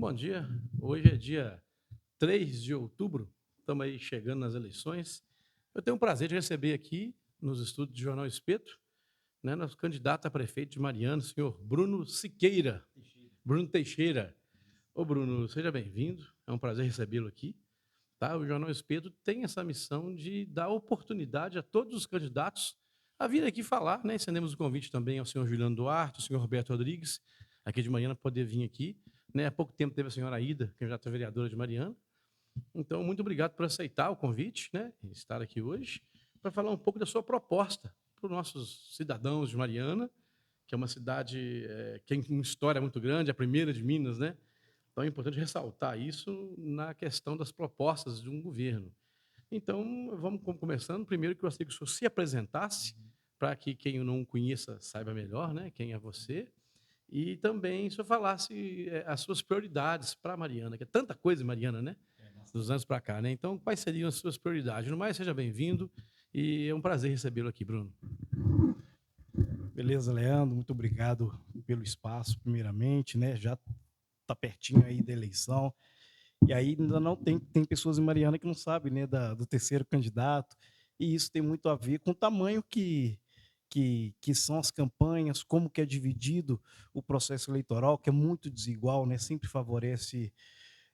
Bom dia. Hoje é dia 3 de outubro, estamos aí chegando nas eleições. Eu tenho o prazer de receber aqui, nos estúdios do Jornal Espeto, né, nosso candidato a prefeito de Mariana, o senhor Bruno Siqueira. Bruno Teixeira. Ô, Bruno, seja bem-vindo. É um prazer recebê-lo aqui. Tá? O Jornal Espeto tem essa missão de dar oportunidade a todos os candidatos a vir aqui falar, né? Estendemos o convite também ao senhor Juliano Duarte, ao senhor Roberto Rodrigues, aqui de Mariana, para poder vir aqui. Né? Há pouco tempo teve a senhora Aida, candidata a vereadora de Mariana. Então, muito obrigado por aceitar o convite, né? E estar aqui hoje, para falar um pouco da sua proposta para os nossos cidadãos de Mariana, que é uma cidade que tem uma história muito grande, a primeira de Minas, né? Então é importante ressaltar isso na questão das propostas de um governo. Então, vamos começando. Primeiro, que eu gostaria que o senhor se apresentasse, para que quem o não conheça saiba melhor, né, quem é você, e também o senhor falasse as suas prioridades para Mariana, que é tanta coisa em Mariana, né, dos anos para cá. Né? Então, quais seriam as suas prioridades? No mais, seja bem-vindo e é um prazer recebê-lo aqui, Bruno. Beleza, Leandro, muito obrigado pelo espaço, primeiramente, né? Já está pertinho aí da eleição, e aí ainda não tem pessoas em Mariana que não sabem, né, do terceiro candidato, e isso tem muito a ver com o tamanho que são as campanhas, como que é dividido o processo eleitoral, que é muito desigual, né? Sempre favorece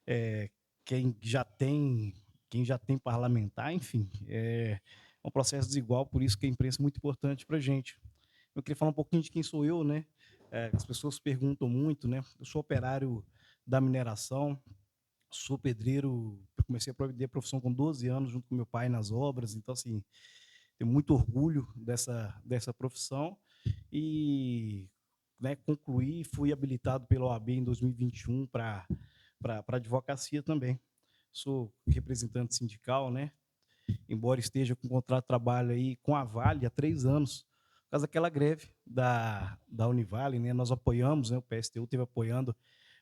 eh, quem já tem quem já tem parlamentar, enfim, é um processo desigual, por isso que a imprensa é muito importante para a gente. Eu queria falar um pouquinho de quem sou eu, né? As pessoas perguntam muito, né? Eu sou operário da mineração, sou pedreiro, eu comecei a aprender a profissão com 12 anos, junto com meu pai nas obras, então, assim, tenho muito orgulho dessa profissão e, né, concluí, fui habilitado pela OAB em 2021 para advocacia também. Sou representante sindical, né? Embora esteja com contrato de trabalho aí com a Vale há 3 anos, por causa daquela greve da Univale, né, nós apoiamos, né, o PSTU esteve apoiando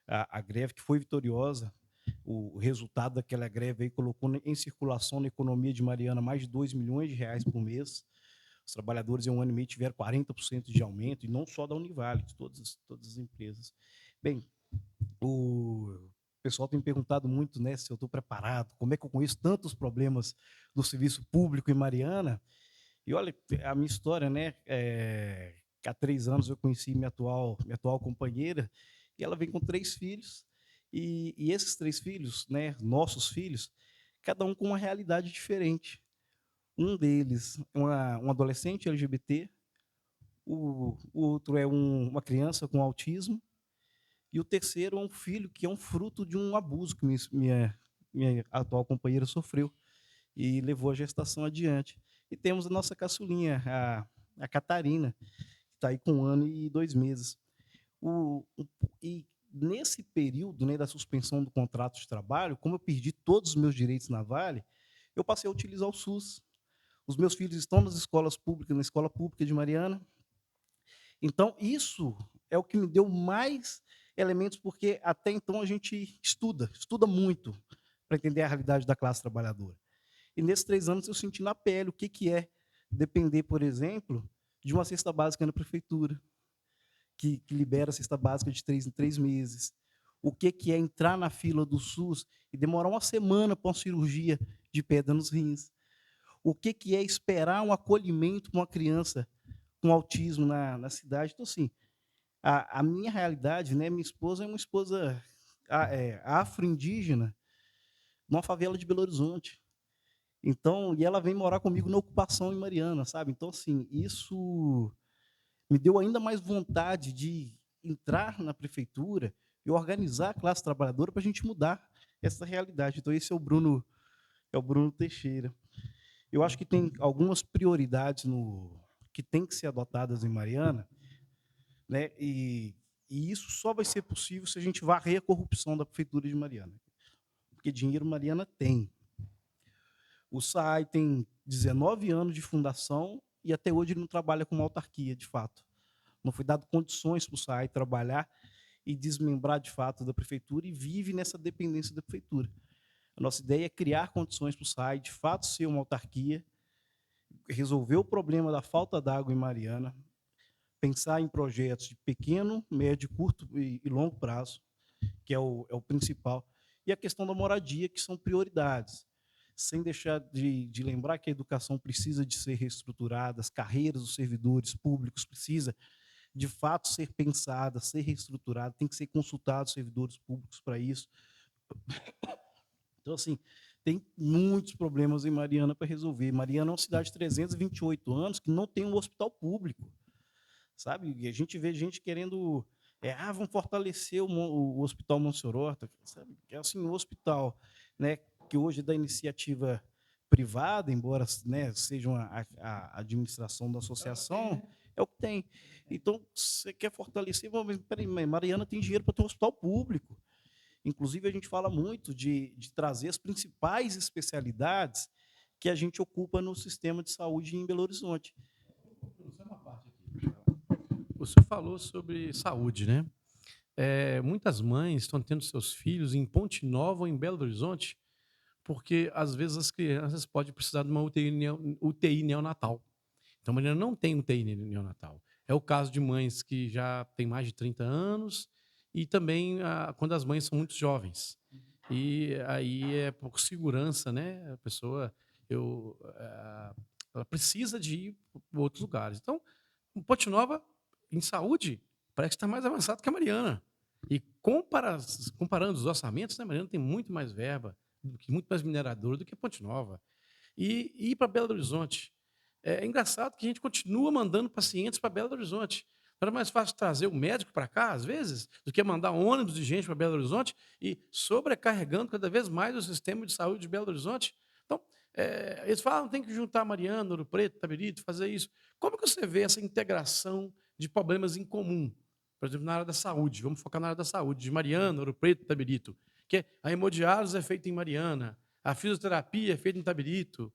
a greve que foi vitoriosa. O resultado daquela greve aí colocou em circulação na economia de Mariana mais de R$ 2 milhões por mês. Os trabalhadores em um ano e meio tiveram 40% de aumento, e não só da Univale, de todas as empresas. Bem, o pessoal tem me perguntado muito, né, se eu estou preparado, como é que eu conheço tantos problemas do serviço público em Mariana. E olha, a minha história, né, há 3 anos eu conheci minha atual companheira, e ela vem com 3 filhos, e esses 3 filhos, né, nossos filhos, cada um com uma realidade diferente. Um deles, um adolescente LGBT, o outro é uma criança com autismo, e o terceiro é um filho que é um fruto de um abuso que minha atual companheira sofreu e levou a gestação adiante. E temos a nossa caçulinha, a Catarina, que está aí com 1 ano e 2 meses. E nesse período, né, da suspensão do contrato de trabalho, como eu perdi todos os meus direitos na Vale, eu passei a utilizar o SUS. Os meus filhos estão nas escolas públicas, na escola pública de Mariana. Então, isso é o que me deu mais elementos, porque até então a gente estuda muito para entender a realidade da classe trabalhadora. E nesses 3 anos eu senti na pele o que é depender, por exemplo, de uma cesta básica na prefeitura, que libera a cesta básica de 3 em 3 meses. O que é entrar na fila do SUS e demorar uma semana para uma cirurgia de pedra nos rins. O que é esperar um acolhimento para uma criança com autismo na cidade. Então, assim, a minha realidade, né, minha esposa é uma esposa afro-indígena, numa favela de Belo Horizonte. Então, e ela vem morar comigo na ocupação em Mariana, sabe? Então, assim, isso me deu ainda mais vontade de entrar na prefeitura e organizar a classe trabalhadora para a gente mudar essa realidade. Então, esse é o Bruno Teixeira. Eu acho que tem algumas prioridades que têm que ser adotadas em Mariana, né? E isso só vai ser possível se a gente varrer a corrupção da prefeitura de Mariana, porque dinheiro Mariana tem. O SAAI tem 19 anos de fundação e até hoje ele não trabalha com uma autarquia, de fato. Não foi dado condições para o SAAI trabalhar e desmembrar, de fato, da prefeitura, e vive nessa dependência da prefeitura. A nossa ideia é criar condições para o SAAI, de fato, ser uma autarquia, resolver o problema da falta d'água em Mariana, pensar em projetos de pequeno, médio, curto e longo prazo, que é o principal. E a questão da moradia, que são prioridades. Sem deixar de lembrar que a educação precisa de ser reestruturada, as carreiras dos servidores públicos precisa de fato ser pensada, ser reestruturada, tem que ser consultados os servidores públicos para isso. Então, assim, tem muitos problemas em Mariana para resolver. Mariana é uma cidade de 328 anos que não tem um hospital público, sabe? E a gente vê gente querendo, vamos fortalecer o Hospital Monsenhor Horta, sabe? É assim, o hospital, né, que hoje é da iniciativa privada, embora, né, seja a administração da associação, é o que tem. Então, você quer fortalecer, mas peraí, Mariana tem dinheiro para ter um hospital público. Inclusive, a gente fala muito de trazer as principais especialidades que a gente ocupa no sistema de saúde em Belo Horizonte. O senhor falou sobre saúde, né? Muitas mães estão tendo seus filhos em Ponte Nova ou em Belo Horizonte, porque às vezes as crianças podem precisar de uma UTI neonatal. Então, a Mariana não tem UTI neonatal. É o caso de mães que já têm mais de 30 anos e também quando as mães são muito jovens. E aí é por segurança, né? A pessoa ela precisa de ir para outros lugares. Então, Ponte Nova, em saúde, parece que está mais avançado que a Mariana. E comparando os orçamentos, né, a Mariana tem muito mais verba, muito mais mineradora do que a Ponte Nova. E ir para Belo Horizonte. É engraçado que a gente continua mandando pacientes para Belo Horizonte. Não era mais fácil trazer o médico para cá, às vezes, do que mandar ônibus de gente para Belo Horizonte e sobrecarregando cada vez mais o sistema de saúde de Belo Horizonte. Então, eles falam tem que juntar Mariana, Ouro Preto, Tabirito, fazer isso. Como que você vê essa integração de problemas em comum? Por exemplo, na área da saúde, vamos focar na área da saúde, de Mariana, Ouro Preto, Tabirito. Que a hemodiálise é feita em Mariana, a fisioterapia é feita em Tabirito.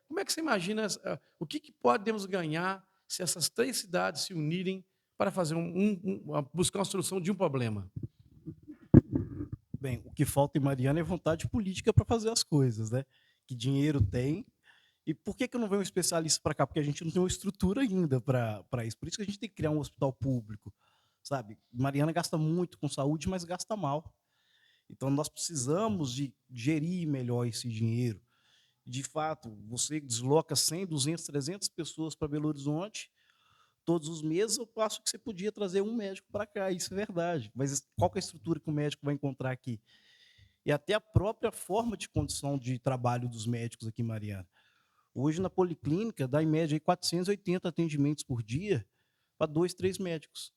Como é que você imagina o que podemos ganhar se essas três cidades se unirem para fazer buscar uma solução de um problema? Bem, o que falta em Mariana é vontade política para fazer as coisas, né? Que dinheiro tem. E por que não vem um especialista para cá? Porque a gente não tem uma estrutura ainda para isso. Por isso que a gente tem que criar um hospital público, sabe? Mariana gasta muito com saúde, mas gasta mal. Então, nós precisamos de gerir melhor esse dinheiro. De fato, você desloca 100, 200, 300 pessoas para Belo Horizonte todos os meses, eu passo que você podia trazer um médico para cá, isso é verdade. Mas qual que é a estrutura que o médico vai encontrar aqui? E até a própria forma de condição de trabalho dos médicos aqui em Mariana. Hoje, na policlínica, dá em média aí 480 atendimentos por dia para 2, 3 médicos.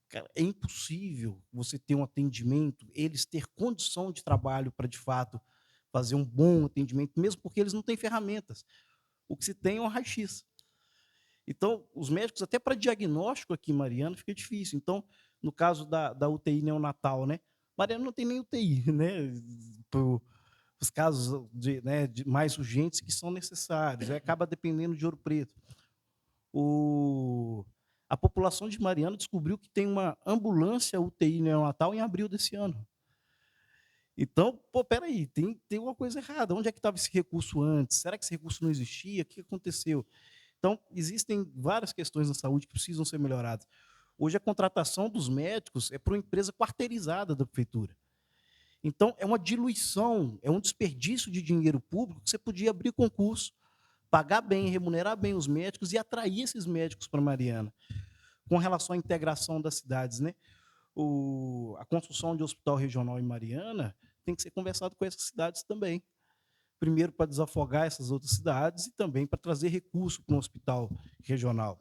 Cara, é impossível você ter um atendimento, eles ter condição de trabalho para, de fato, fazer um bom atendimento, mesmo porque eles não têm ferramentas. O que se tem é um raio-x. Então, os médicos, até para diagnóstico aqui em Mariana, fica difícil. Então, no caso da UTI neonatal, né? Mariana não tem nem UTI, né? Os casos de mais urgentes que são necessários. Aí acaba dependendo de Ouro Preto. A população de Mariana descobriu que tem uma ambulância UTI neonatal em abril desse ano. Então, peraí, tem uma coisa errada. Onde é que estava esse recurso antes? Será que esse recurso não existia? O que aconteceu? Então, existem várias questões na saúde que precisam ser melhoradas. Hoje, a contratação dos médicos é para uma empresa quarteirizada da prefeitura. Então, é uma diluição, é um desperdício de dinheiro público que você podia abrir concurso, pagar bem, remunerar bem os médicos e atrair esses médicos para Mariana. Com relação à integração das cidades, né? A construção de hospital regional em Mariana tem que ser conversado com essas cidades também. Primeiro, para desafogar essas outras cidades e também para trazer recurso para um hospital regional.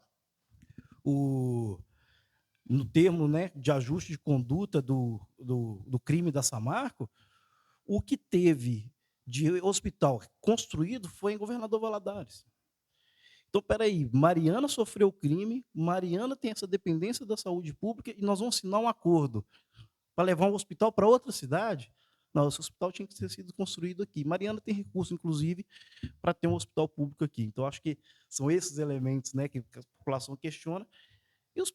No termo, né, de ajuste de conduta do crime da Samarco, o que teve de hospital construído foi em Governador Valadares. Então, peraí, Mariana sofreu o crime, Mariana tem essa dependência da saúde pública e nós vamos assinar um acordo para levar um hospital para outra cidade? Não, esse hospital tinha que ter sido construído aqui. Mariana tem recurso, inclusive, para ter um hospital público aqui. Então, acho que são esses elementos, né, que a população questiona. E os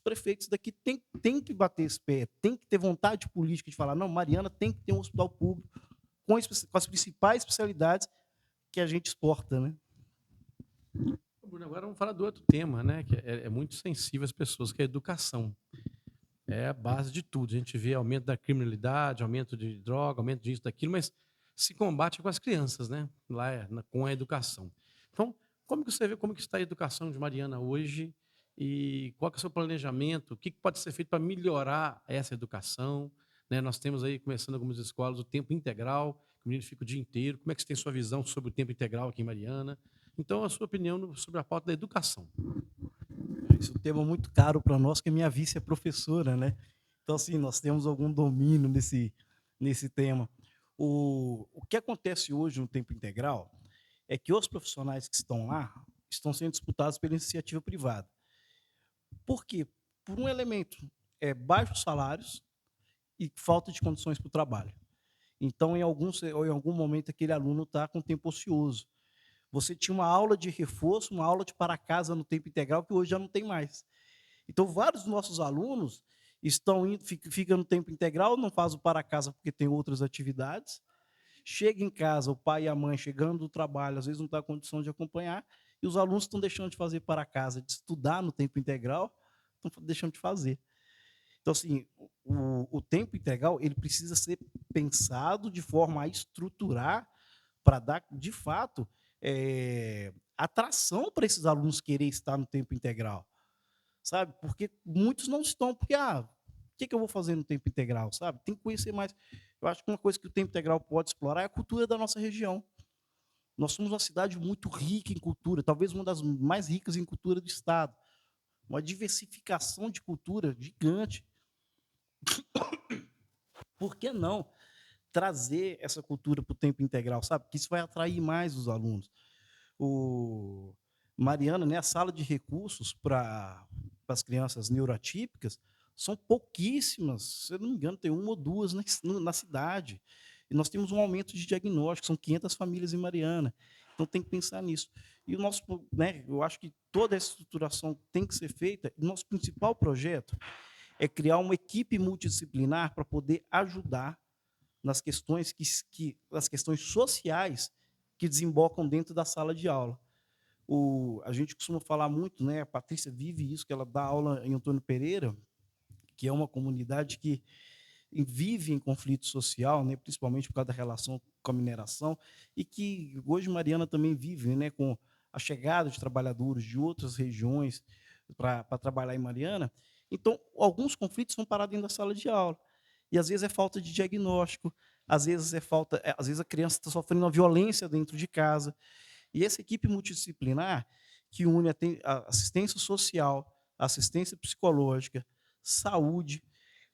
prefeitos daqui têm que bater esse pé, têm que ter vontade política de falar, não, Mariana tem que ter um hospital público com as principais especialidades que a gente exporta, né? Bruno, agora vamos falar do outro tema, né, que é muito sensível às pessoas, que é a educação. é a base de tudo. A gente vê aumento da criminalidade, aumento de droga, aumento disso, daquilo, mas se combate com as crianças, né? Lá com a educação. Então, como que você vê como que está a educação de Mariana hoje e qual que é o seu planejamento? O que que pode ser feito para melhorar essa educação? Né? Nós temos aí, começando algumas escolas, o tempo integral, que o menino fica o dia inteiro. Como é que você tem sua visão sobre o tempo integral aqui em Mariana? Então, a sua opinião sobre a pauta da educação. Isso é um tema muito caro para nós, que minha vice é professora, né? Então, assim, nós temos algum domínio nesse tema. O que acontece hoje no tempo integral é que os profissionais que estão lá estão sendo disputados pela iniciativa privada. Por quê? Por um elemento, baixos salários e falta de condições para o trabalho. Então, em algum momento, aquele aluno está com tempo ocioso. Você tinha uma aula de reforço, uma aula de para casa no tempo integral, que hoje já não tem mais. Então, vários dos nossos alunos estão indo, fica no tempo integral, não faz o para casa porque tem outras atividades. Chega em casa, o pai e a mãe chegando do trabalho, às vezes não está com condição de acompanhar, e os alunos estão deixando de fazer para casa, de estudar no tempo integral, estão deixando de fazer. Então, assim, o tempo integral ele precisa ser pensado de forma a estruturar para dar, de fato, atração para esses alunos querer estar no tempo integral, sabe? Porque muitos não estão, porque, o que eu vou fazer no tempo integral, sabe? Tem que conhecer mais. Eu acho que uma coisa que o tempo integral pode explorar é a cultura da nossa região. Nós somos uma cidade muito rica em cultura, talvez uma das mais ricas em cultura do estado. Uma diversificação de cultura gigante. Por que não trazer essa cultura para o tempo integral, sabe? Porque isso vai atrair mais os alunos. O Mariana, né, a sala de recursos para as crianças neuroatípicas são pouquíssimas, se eu não me engano, tem uma ou duas na cidade. E nós temos um aumento de diagnóstico, são 500 famílias em Mariana. Então tem que pensar nisso. E o nosso, né, eu acho que toda essa estruturação tem que ser feita. E nosso principal projeto é criar uma equipe multidisciplinar para poder ajudar nas questões nas questões sociais que desembocam dentro da sala de aula. A gente costuma falar muito, né? A Patrícia vive isso, que ela dá aula em Antônio Pereira, que é uma comunidade que vive em conflito social, né? Principalmente por causa da relação com a mineração, e que hoje Mariana também vive, né? Com a chegada de trabalhadores de outras regiões para trabalhar em Mariana. Então, alguns conflitos são parados dentro da sala de aula. E às vezes é falta de diagnóstico, às vezes às vezes a criança está sofrendo uma violência dentro de casa. E essa equipe multidisciplinar, que une a assistência social, assistência psicológica, saúde,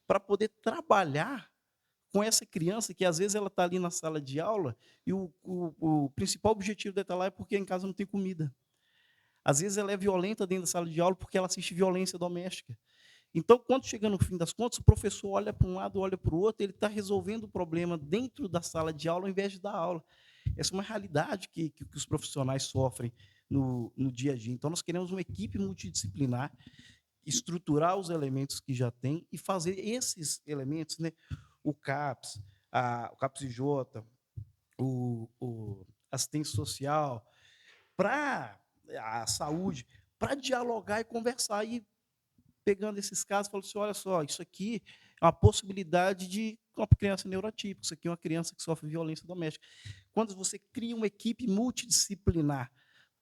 para poder trabalhar com essa criança que às vezes ela está ali na sala de aula e o principal objetivo dela estar lá é porque em casa não tem comida. Às vezes ela é violenta dentro da sala de aula porque ela assiste violência doméstica. Então, quando chega no fim das contas, o professor olha para um lado, olha para o outro, ele está resolvendo o problema dentro da sala de aula ao invés de dar aula. Essa é uma realidade que os profissionais sofrem no dia a dia. Então, nós queremos uma equipe multidisciplinar, estruturar os elementos que já tem e fazer esses elementos, né, o CAPS, o CAPS-IJ, o assistência social, para a saúde, para dialogar e conversar. E pegando esses casos, falou assim: olha só, isso aqui é uma possibilidade de uma criança neurotípica, isso aqui é uma criança que sofre violência doméstica. Quando você cria uma equipe multidisciplinar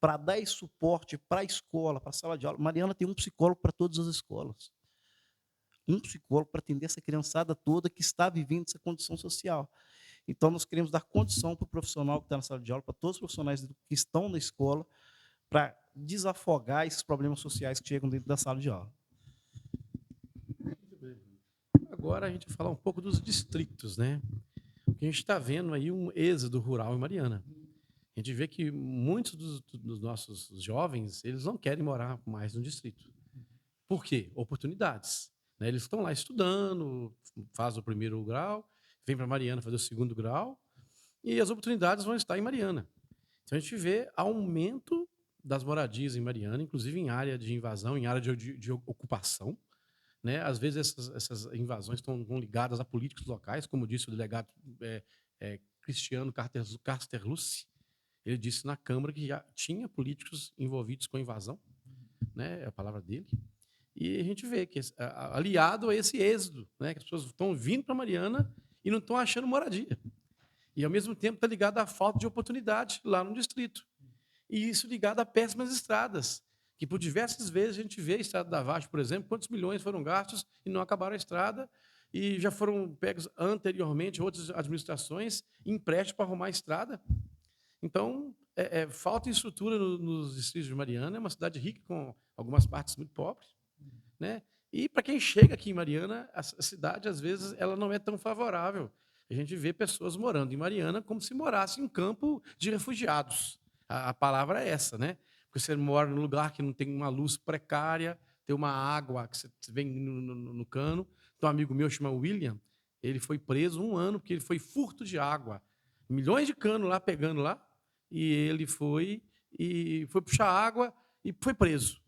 para dar esse suporte para a escola, para a sala de aula, Mariana tem um psicólogo para todas as escolas. Um psicólogo para atender essa criançada toda que está vivendo essa condição social. Então, nós queremos dar condição para o profissional que está na sala de aula, para todos os profissionais que estão na escola, para desafogar esses problemas sociais que chegam dentro da sala de aula. Agora a gente vai falar um pouco dos distritos, né? Porque a gente está vendo aí um êxodo rural em Mariana. A gente vê que muitos dos nossos jovens, eles não querem morar mais no distrito. Por quê? Oportunidades. Né? Eles estão lá estudando, faz o primeiro grau, vem para Mariana fazer o segundo grau, e as oportunidades vão estar em Mariana. Então a gente vê aumento das moradias em Mariana, inclusive em área de invasão, em área de ocupação. Né? Às vezes essas invasões estão ligadas a políticos locais, como disse o delegado Cristiano Casterlucci. Ele disse na Câmara que já tinha políticos envolvidos com a invasão, né? É a palavra dele. E a gente vê que aliado a esse êxodo, né, que as pessoas estão vindo para Mariana e não estão achando moradia. E, ao mesmo tempo, está ligado à falta de oportunidade lá no distrito. E isso ligado a péssimas estradas, que por diversas vezes a gente vê a estrada da Vaz, por exemplo, quantos milhões foram gastos e não acabaram a estrada, e já foram pegos anteriormente outras administrações empréstimos para arrumar a estrada. Então, falta estrutura nos distritos de Mariana, é uma cidade rica com algumas partes muito pobres, né? E para quem chega aqui em Mariana, a cidade, às vezes, ela não é tão favorável. A gente vê pessoas morando em Mariana como se morasse em um campo de refugiados. A palavra é essa, né? Porque você mora num lugar que não tem uma luz precária, tem uma água que você vem no cano. Então, um amigo meu chama William, ele foi preso 1 ano porque ele foi furto de água. Milhões de canos lá pegando lá, e ele foi puxar água e foi preso.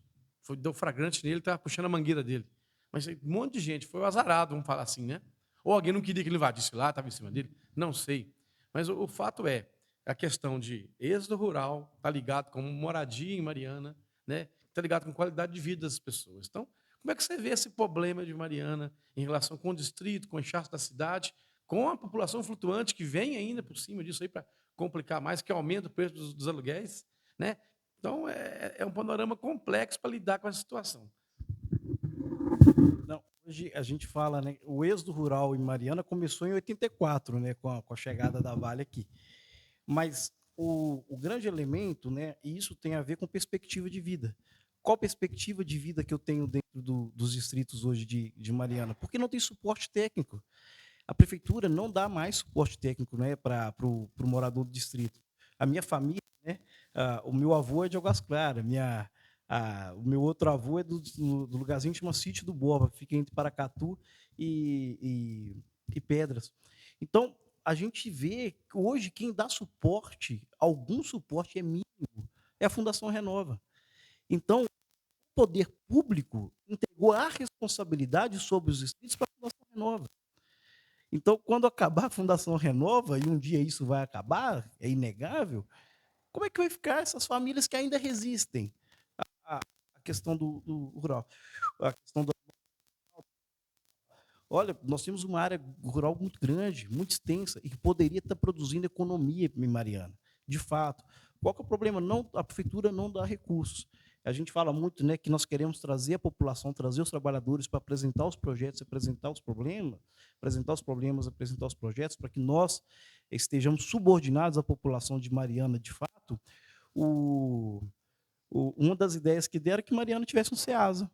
Deu flagrante nele, estava puxando a mangueira dele. Mas um monte de gente, foi o azarado, vamos falar assim, né? Ou alguém não queria que ele invadisse lá, estava em cima dele, não sei. Mas o fato é, a questão de êxodo rural está ligado com moradia em Mariana, né? Está ligado com qualidade de vida das pessoas. Então, como é que você vê esse problema de Mariana em relação com o distrito, com o inchaço da cidade, com a população flutuante que vem ainda por cima disso aí para complicar mais, que aumenta o preço dos aluguéis, né? Então, é um panorama complexo para lidar com essa situação. Não, hoje a gente fala, né, o êxodo rural em Mariana começou em 84, né, com a chegada da Vale aqui. Mas o grande elemento, né, e isso tem a ver com perspectiva de vida. Qual perspectiva de vida que eu tenho dentro dos distritos hoje de Mariana? Porque não tem suporte técnico. A prefeitura não dá mais suporte técnico, né, para o morador do distrito. A minha família, né, o meu avô é de Águas Claras, o meu outro avô é do lugarzinho que chama Sítio do Borba, fica entre Paracatu e Pedras. Então, a gente vê que hoje quem dá suporte, algum suporte é mínimo, é a Fundação Renova. Então, o poder público entregou a responsabilidade sobre os distritos para a Fundação Renova. Então, quando acabar a Fundação Renova, e um dia isso vai acabar, é inegável, como é que vai ficar essas famílias que ainda resistem à questão do rural? A questão do... Olha, nós temos uma área rural muito grande, muito extensa, e que poderia estar produzindo economia em Mariana. De fato. Qual que é o problema? Não, a prefeitura não dá recursos. A gente fala muito, né, que nós queremos trazer a população, trazer os trabalhadores para apresentar os projetos, apresentar os problemas, apresentar os projetos, para que nós estejamos subordinados à população de Mariana, de fato. Uma das ideias que deram é que Mariana tivesse um SEASA,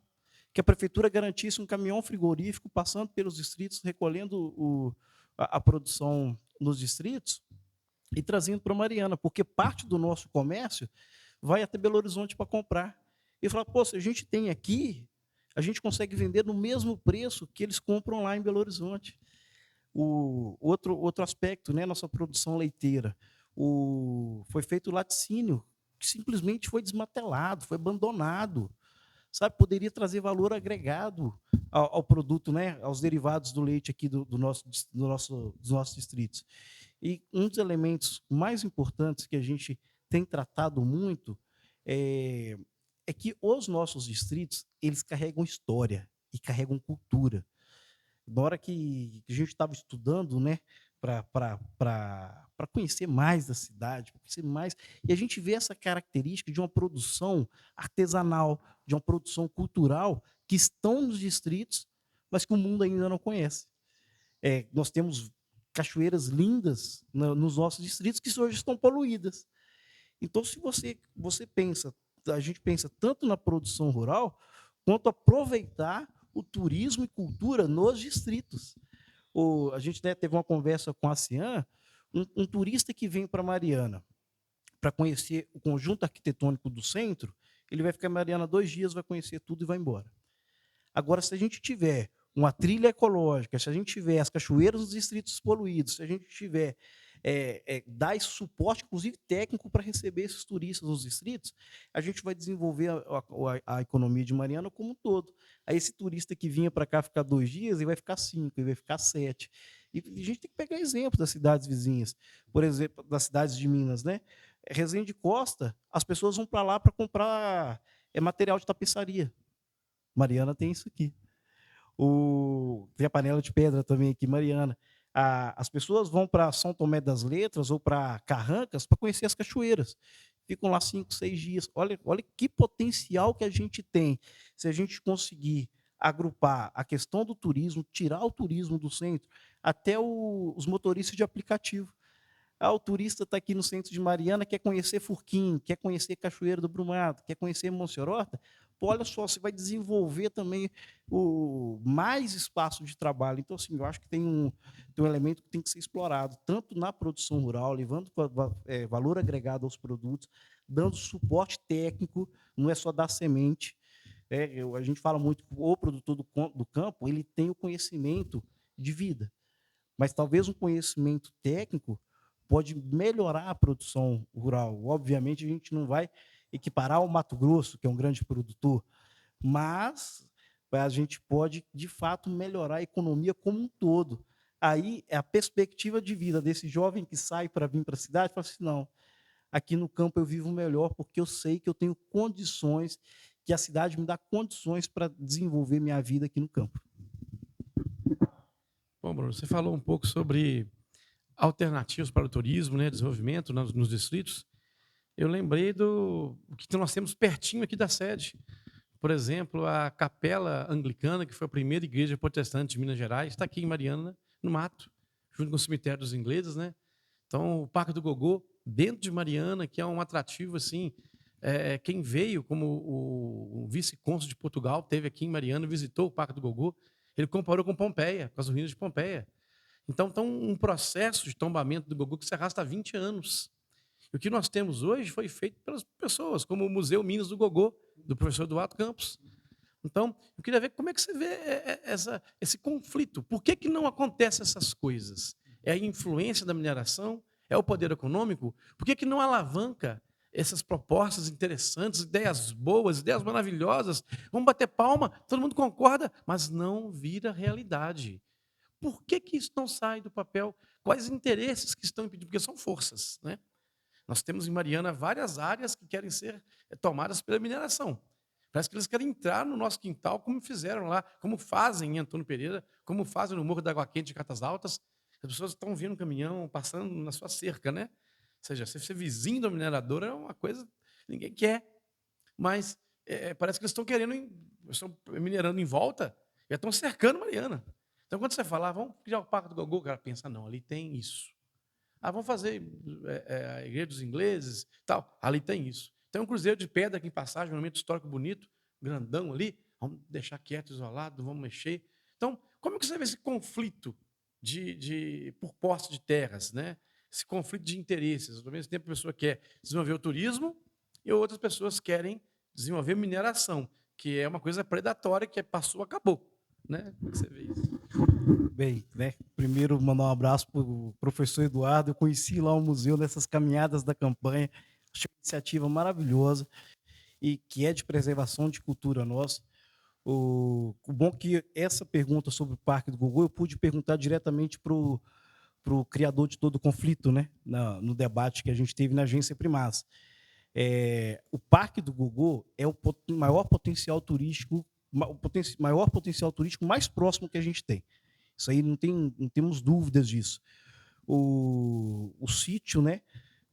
que a prefeitura garantisse um caminhão frigorífico passando pelos distritos, recolhendo a produção nos distritos e trazendo para Mariana, porque parte do nosso comércio vai até Belo Horizonte para comprar. E falar, pô, se a gente tem aqui, a gente consegue vender no mesmo preço que eles compram lá em Belo Horizonte. O outro aspecto, né, nossa produção leiteira, foi feito o laticínio, que simplesmente foi desmatelado, foi abandonado. Sabe, poderia trazer valor agregado ao produto, né, aos derivados do leite aqui dos nossos distritos. E um dos elementos mais importantes que a gente tem tratado muito é que os nossos distritos, eles carregam história e carregam cultura. Na hora que a gente estava estudando, né, para conhecer mais da cidade, para conhecer mais, e a gente vê essa característica de uma produção artesanal, de uma produção cultural que estão nos distritos, mas que o mundo ainda não conhece. Nós temos cachoeiras lindas nos nossos distritos que hoje estão poluídas. Então, se você pensa, a gente pensa tanto na produção rural, quanto aproveitar o turismo e cultura nos distritos. A gente, né, teve uma conversa com a Cian, um turista que vem para Mariana para conhecer o conjunto arquitetônico do centro, ele vai ficar em Mariana 2 dias, vai conhecer tudo e vai embora. Agora, se a gente tiver uma trilha ecológica, se a gente tiver as cachoeiras dos distritos poluídos, se a gente tiver dar esse suporte, inclusive técnico, para receber esses turistas nos distritos, a gente vai desenvolver a economia de Mariana como um todo. Aí esse turista que vinha para cá ficar 2 dias, ele vai ficar 5, ele vai ficar 7. E a gente tem que pegar exemplos das cidades vizinhas, por exemplo, das cidades de Minas, né? Resende Costa, as pessoas vão para lá para comprar material de tapeçaria. Mariana tem isso aqui. Tem a panela de pedra também aqui, Mariana. As pessoas vão para São Tomé das Letras ou para Carrancas para conhecer as cachoeiras. Ficam lá 5, 6 dias. Olha que potencial que a gente tem. Se a gente conseguir agrupar a questão do turismo, tirar o turismo do centro, até os motoristas de aplicativo. O turista está aqui no centro de Mariana, quer conhecer Furquim, quer conhecer Cachoeira do Brumado, quer conhecer Monserrota. Pô, olha só, você vai desenvolver também mais espaço de trabalho. Então, assim, eu acho que tem um elemento que tem que ser explorado, tanto na produção rural, levando valor agregado aos produtos, dando suporte técnico, não é só dar semente. A gente fala muito que o produtor do campo ele tem o conhecimento de vida, mas talvez um conhecimento técnico pode melhorar a produção rural. Obviamente, a gente não vai equiparar ao Mato Grosso, que é um grande produtor, mas a gente pode, de fato, melhorar a economia como um todo. Aí, a perspectiva de vida desse jovem que sai para vir para a cidade, fala assim, não, aqui no campo eu vivo melhor, porque eu sei que eu tenho condições, que a cidade me dá condições para desenvolver minha vida aqui no campo. Bom, Bruno, você falou um pouco sobre alternativas para o turismo, né, desenvolvimento nos distritos. Eu lembrei do que nós temos pertinho aqui da sede. Por exemplo, a Capela Anglicana, que foi a primeira igreja protestante de Minas Gerais, está aqui em Mariana, no mato, junto com o cemitério dos ingleses, né? Então, o Parque do Gogô, dentro de Mariana, que é um atrativo assim. Quem veio como o vice-cônsul de Portugal, teve aqui em Mariana, visitou o Parque do Gogô, ele comparou com Pompeia, com as ruínas de Pompeia. Então, um processo de tombamento do Gogô que se arrasta há 20 anos. E o que nós temos hoje foi feito pelas pessoas, como o Museu Minas do Gogô, do professor Eduardo Campos. Então, eu queria ver como é que você vê esse conflito. Por que não acontecem essas coisas? É a influência da mineração? É o poder econômico? Por que não alavanca essas propostas interessantes, ideias boas, ideias maravilhosas? Vamos bater palma, todo mundo concorda, mas não vira realidade. Por que isso não sai do papel? Quais interesses que estão impedindo? Porque são forças, né? Nós temos em Mariana várias áreas que querem ser tomadas pela mineração. Parece que eles querem entrar no nosso quintal, como fizeram lá, como fazem em Antônio Pereira, como fazem no Morro da Água Quente de Catas Altas. As pessoas estão vendo um caminhão passando na sua cerca, né? Ou seja, ser vizinho da mineradora é uma coisa que ninguém quer. Mas parece que eles estão estão minerando em volta e estão cercando Mariana. Então, quando você fala, vamos criar o Parque do Gogô, o cara pensa, não, ali tem isso. Vamos fazer a Igreja dos Ingleses, tal. Ali tem isso. Tem um cruzeiro de pedra aqui em Passagem, um monumento histórico bonito, grandão ali. Vamos deixar quieto, isolado, não vamos mexer. Então, como é que você vê esse conflito por posse de terras, né? Esse conflito de interesses? Ao mesmo tempo, a pessoa quer desenvolver o turismo e outras pessoas querem desenvolver mineração, que é uma coisa predatória que passou, acabou. Né? Como é que você vê isso? Bem, né? Primeiro, mandar um abraço para o professor Eduardo. Eu conheci lá o museu nessas caminhadas da campanha. Achei uma iniciativa maravilhosa e que é de preservação de cultura nossa. O bom é que essa pergunta sobre o Parque do Gogô eu pude perguntar diretamente para o criador de todo o conflito, né? No debate que a gente teve na agência Primaz. O Parque do Gogô é o maior potencial turístico, maior potencial turístico mais próximo que a gente tem. Isso aí não temos dúvidas disso. O sítio, né?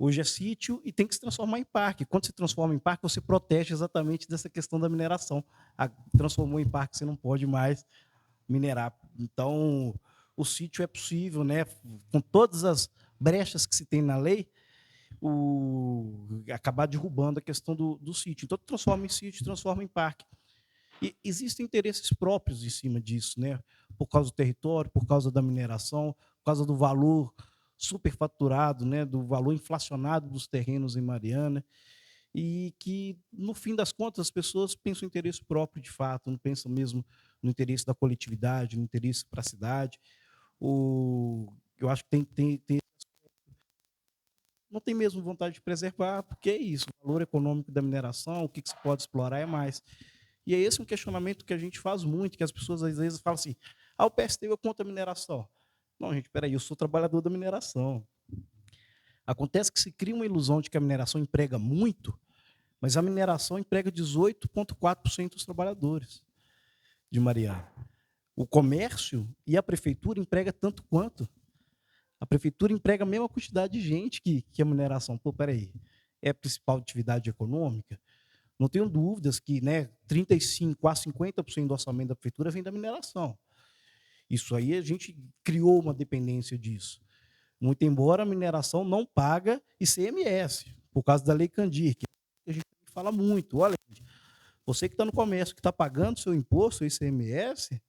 Hoje é sítio e tem que se transformar em parque. Quando se transforma em parque, você protege exatamente dessa questão da mineração. Transformou em parque, você não pode mais minerar. Então, o sítio é possível, né? Com todas as brechas que se tem na lei, acabar derrubando a questão do sítio. Então, transforma em sítio, transforma em parque. E existem interesses próprios em cima disso, né? Por causa do território, por causa da mineração, por causa do valor superfaturado, né? Do valor inflacionado dos terrenos em Mariana, e que, no fim das contas, as pessoas pensam em interesse próprio de fato, não pensam mesmo no interesse da coletividade, no interesse para a cidade. Eu acho que não tem mesmo vontade de preservar, porque é isso, o valor econômico da mineração, o que se pode explorar é mais. E é esse um questionamento que a gente faz muito, que as pessoas às vezes falam assim, o PSTU é contra a mineração. Não, gente, peraí, eu sou trabalhador da mineração. Acontece que se cria uma ilusão de que a mineração emprega muito, mas a mineração emprega 18,4% dos trabalhadores. de Mariana. O comércio e a prefeitura emprega tanto quanto. A prefeitura emprega a mesma quantidade de gente que a mineração. Pô, peraí, é a principal atividade econômica? Não tenho dúvidas que, né, 35, quase 50% do orçamento da prefeitura vem da mineração. Isso aí a gente criou uma dependência disso. Muito embora a mineração não paga ICMS, por causa da Lei Candir, que a gente fala muito. Olha, gente, você que está no comércio, que está pagando seu imposto, seu ICMS,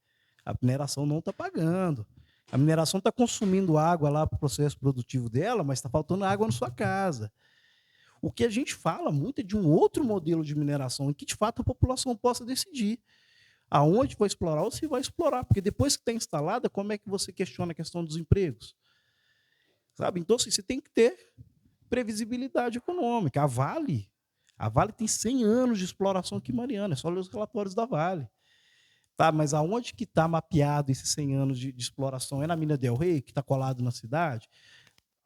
a mineração não está pagando. A mineração está consumindo água lá para o processo produtivo dela, mas está faltando água na sua casa. O que a gente fala muito é de um outro modelo de mineração, em que, de fato, a população possa decidir aonde vai explorar ou se vai explorar. Porque depois que está instalada, como é que você questiona a questão dos empregos? Sabe? Então, assim, você tem que ter previsibilidade econômica. A Vale tem 100 anos de exploração aqui em Mariana, é só ler os relatórios da Vale. Tá, mas aonde que está mapeado esses 100 anos de exploração? É na Mina del Rey, que está colado na cidade?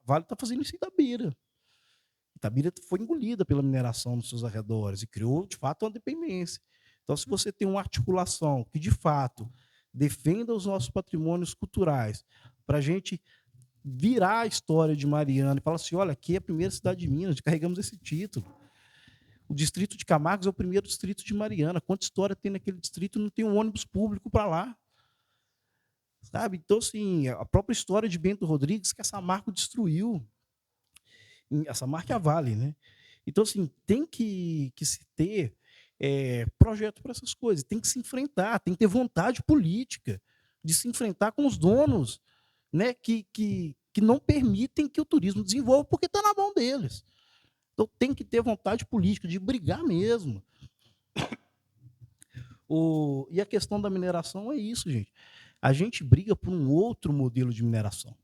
A Vale está fazendo isso em Itabira. Itabira foi engolida pela mineração nos seus arredores e criou, de fato, uma dependência. Então, se você tem uma articulação que, de fato, defenda os nossos patrimônios culturais, para a gente virar a história de Mariana e falar assim, olha, aqui é a primeira cidade de Minas, carregamos esse título. O distrito de Camargos é o primeiro distrito de Mariana. Quanta história tem naquele distrito? Não tem um ônibus público para lá. Sabe? Então, assim, a própria história de Bento Rodrigues, que essa marca destruiu. Essa marca é a Vale, né? Então, assim, tem que se ter projeto para essas coisas. Tem que se enfrentar, tem que ter vontade política de se enfrentar com os donos, né, que não permitem que o turismo desenvolva, porque está na mão deles. Então, tem que ter vontade política de brigar mesmo. E a questão da mineração é isso, gente. A gente briga por um outro modelo de mineração.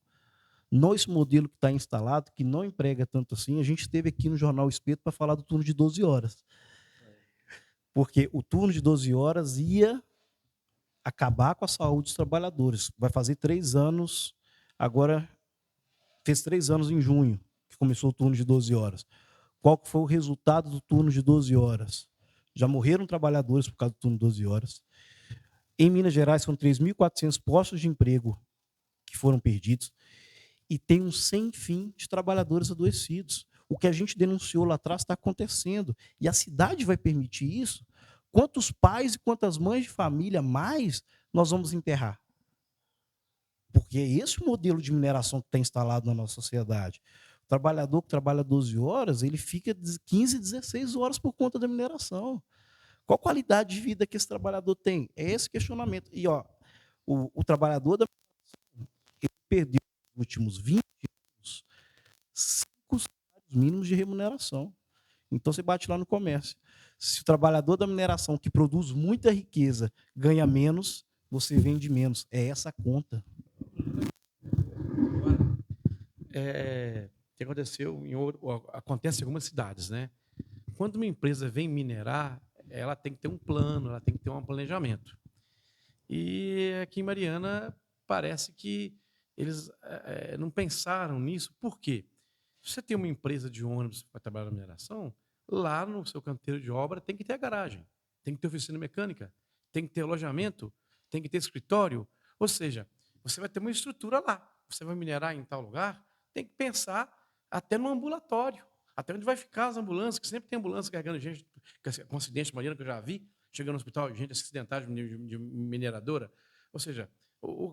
Não esse modelo que está instalado, que não emprega tanto assim. A gente esteve aqui no Jornal Espeto para falar do turno de 12 horas. Porque o turno de 12 horas ia acabar com a saúde dos trabalhadores. Vai fazer 3 anos, agora fez 3 anos em junho, que começou o turno de 12 horas. Qual que foi o resultado do turno de 12 horas? Já morreram trabalhadores por causa do turno de 12 horas. Em Minas Gerais, são 3.400 postos de emprego que foram perdidos. E tem um sem fim de trabalhadores adoecidos. O que a gente denunciou lá atrás está acontecendo. E a cidade vai permitir isso? Quantos pais e quantas mães de família mais nós vamos enterrar? Porque é esse o modelo de mineração que está instalado na nossa sociedade. O trabalhador que trabalha 12 horas, ele fica 15, 16 horas por conta da mineração. Qual qualidade de vida que esse trabalhador tem? É esse questionamento. E ó, o trabalhador da mineração, ele perdeu nos últimos 20 anos 5 salários mínimos de remuneração. Então você bate lá no comércio. Se o trabalhador da mineração, que produz muita riqueza, ganha menos, você vende menos. É essa a conta. Que aconteceu acontece em algumas cidades, né? Quando uma empresa vem minerar, ela tem que ter um plano, ela tem que ter um planejamento. E aqui em Mariana parece que eles não pensaram nisso. Por quê? Se você tem uma empresa de ônibus para trabalhar na mineração, lá no seu canteiro de obra tem que ter a garagem, tem que ter oficina mecânica, tem que ter alojamento, tem que ter escritório. Ou seja, você vai ter uma estrutura lá. Você vai minerar em tal lugar, tem que pensar até no ambulatório, até onde vai ficar as ambulâncias, que sempre tem ambulância carregando gente com acidente, Mariana, que eu já vi, chegando no hospital, gente acidentada de mineradora. Ou seja,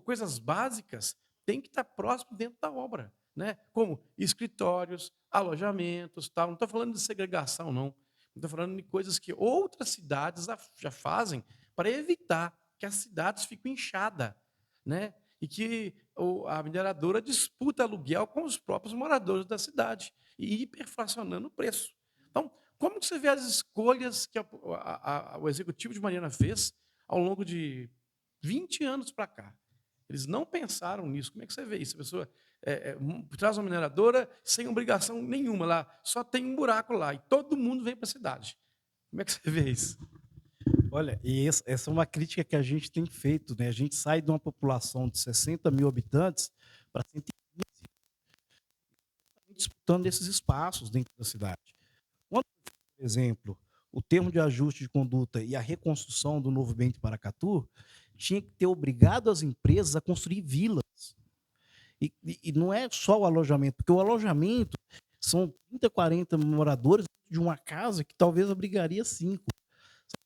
coisas básicas têm que estar próximo dentro da obra, né? Como escritórios, alojamentos, tal. Não estou falando de segregação, não. Estou falando de coisas que outras cidades já fazem para evitar que as cidades fiquem inchadas, né? E que a mineradora disputa aluguel com os próprios moradores da cidade e hiperflacionando o preço. Então, como que você vê as escolhas que o executivo de Mariana fez ao longo de 20 anos para cá? Eles não pensaram nisso. Como é que você vê isso? A pessoa traz uma mineradora sem obrigação nenhuma lá, só tem um buraco lá e todo mundo vem para a cidade. Como é que você vê isso? Olha, e essa é uma crítica que a gente tem feito, né? A gente sai de uma população de 60 mil habitantes para 115, disputando esses espaços dentro da cidade. Quando, por exemplo, o termo de ajuste de conduta e a reconstrução do Novo Bento Paracatu, tinha que ter obrigado as empresas a construir vilas. E não é só o alojamento, porque o alojamento são 30, 40 moradores de uma casa que talvez abrigaria 5.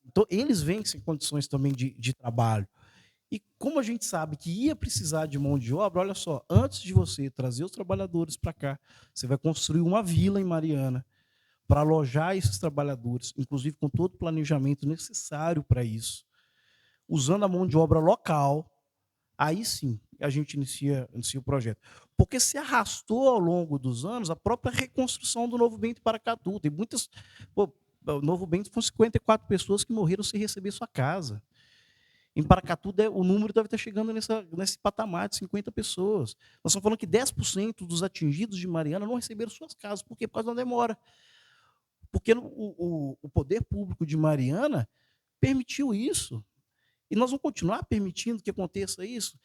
Então, eles vêm sem condições também de trabalho. E como a gente sabe que ia precisar de mão de obra, olha só, antes de você trazer os trabalhadores para cá, você vai construir uma vila em Mariana para alojar esses trabalhadores, inclusive com todo o planejamento necessário para isso, usando a mão de obra local. Aí sim a gente inicia o projeto. Porque se arrastou ao longo dos anos a própria reconstrução do Novo Bento Paracatu. Tem muitas. Pô, o Novo Bento foram 54 pessoas que morreram sem receber sua casa. Em Paracatu, o número deve estar chegando nesse patamar de 50 pessoas. Nós estamos falando que 10% dos atingidos de Mariana não receberam suas casas. Por quê? Por causa da demora. Porque o poder público de Mariana permitiu isso. E nós vamos continuar permitindo que aconteça isso.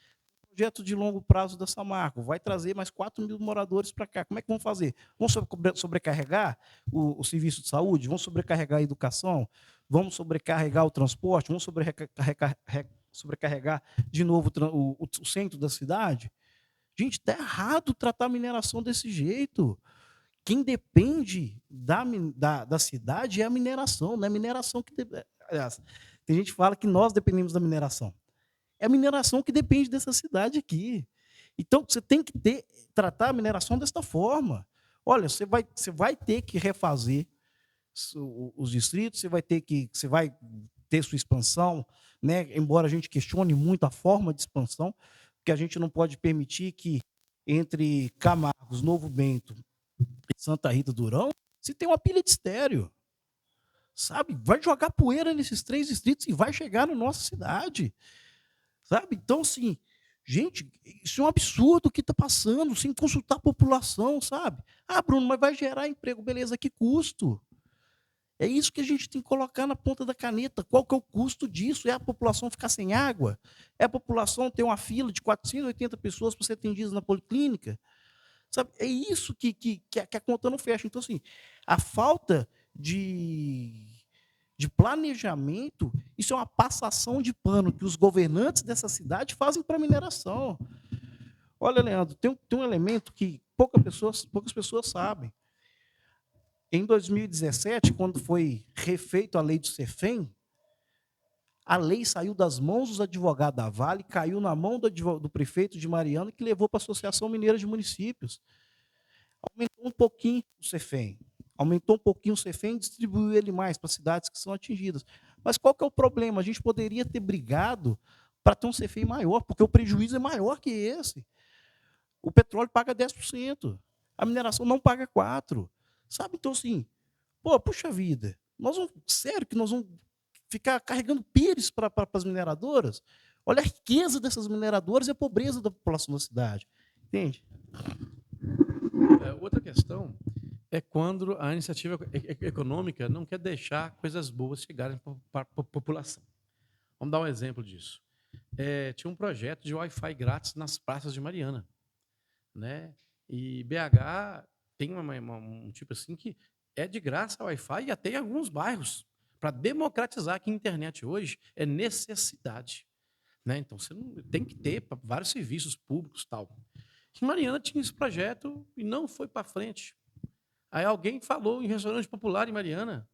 Projeto de longo prazo da Samarco vai trazer mais 4.000 moradores para cá. Como é que vão fazer? Vão sobrecarregar o serviço de saúde? Vão sobrecarregar a educação? Vamos sobrecarregar o transporte? Vamos sobrecarregar de novo o centro da cidade? Gente, está errado tratar a mineração desse jeito. Quem depende da cidade é a mineração, não é a mineração que. Aliás, tem gente que fala que nós dependemos da mineração. É a mineração que depende dessa cidade aqui. Então, você tem que tratar a mineração desta forma. Olha, você vai ter que refazer os distritos, você vai ter sua expansão, né? Embora a gente questione muito a forma de expansão, porque a gente não pode permitir que entre Camargos, Novo Bento e Santa Rita do Durão se tem uma pilha de estéreo. Sabe? Vai jogar poeira nesses 3 distritos e vai chegar na nossa cidade. Sabe? Então, assim, gente, isso é um absurdo o que está passando, sem consultar a população, sabe? Ah, Bruno, mas vai gerar emprego, beleza, que custo? É isso que a gente tem que colocar na ponta da caneta. Qual que é o custo disso? É a população ficar sem água? É a população ter uma fila de 480 pessoas para ser atendidas na policlínica? Sabe? É isso que a conta não fecha. Então, assim, a falta de planejamento, isso é uma passação de pano que os governantes dessa cidade fazem para a mineração. Olha, Leandro, tem um elemento que poucas pessoas sabem. Em 2017, quando foi refeito a lei do Cefem, a lei saiu das mãos dos advogados da Vale, caiu na mão do prefeito de Mariana, que levou para a Associação Mineira de Municípios. Aumentou um pouquinho o Cefem. Aumentou um pouquinho o Cefem e distribuiu ele mais para cidades que são atingidas. Mas qual que é o problema? A gente poderia ter brigado para ter um Cefem maior, porque o prejuízo é maior que esse. O petróleo paga 10%, a mineração não paga 4%. Sabe? Então, assim, puxa vida, sério que nós vamos ficar carregando pires para as mineradoras? Olha a riqueza dessas mineradoras e a pobreza da população da cidade. Entende? Outra questão é quando a iniciativa econômica não quer deixar coisas boas chegarem para a população. Vamos dar um exemplo disso. Tinha um projeto de Wi-Fi grátis nas praças de Mariana, né? E BH tem um tipo assim que é de graça Wi-Fi e até em alguns bairros. Para democratizar que a internet hoje é necessidade, né? Então você não, tem que ter para vários serviços públicos tal. Que Mariana tinha esse projeto e não foi para frente. Aí alguém falou em restaurante popular em Mariana.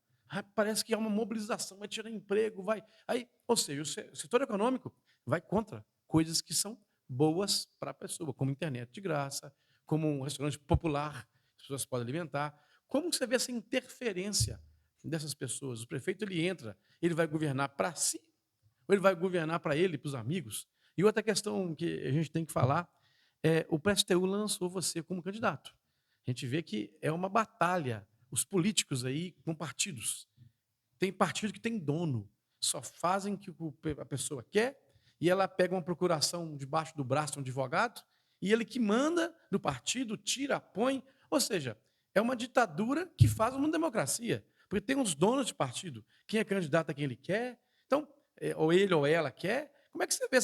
Parece que há uma mobilização, vai tirar emprego, vai. Aí, ou seja, o setor econômico vai contra coisas que são boas para a pessoa, como internet de graça, como um restaurante popular, as pessoas podem alimentar. Como você vê essa interferência dessas pessoas? O prefeito ele entra, ele vai governar para si ou ele vai governar para ele, para os amigos? E outra questão que a gente tem que falar o PSTU lançou você como candidato. A gente vê que é uma batalha, os políticos aí com partidos. Tem partido que tem dono, só fazem o que a pessoa quer e ela pega uma procuração debaixo do braço de um advogado e ele que manda do partido, tira, põe. Ou seja, é uma ditadura que faz uma democracia, porque tem uns donos de partido, quem é candidato a quem ele quer, então, ou ele ou ela quer. Como é que você vê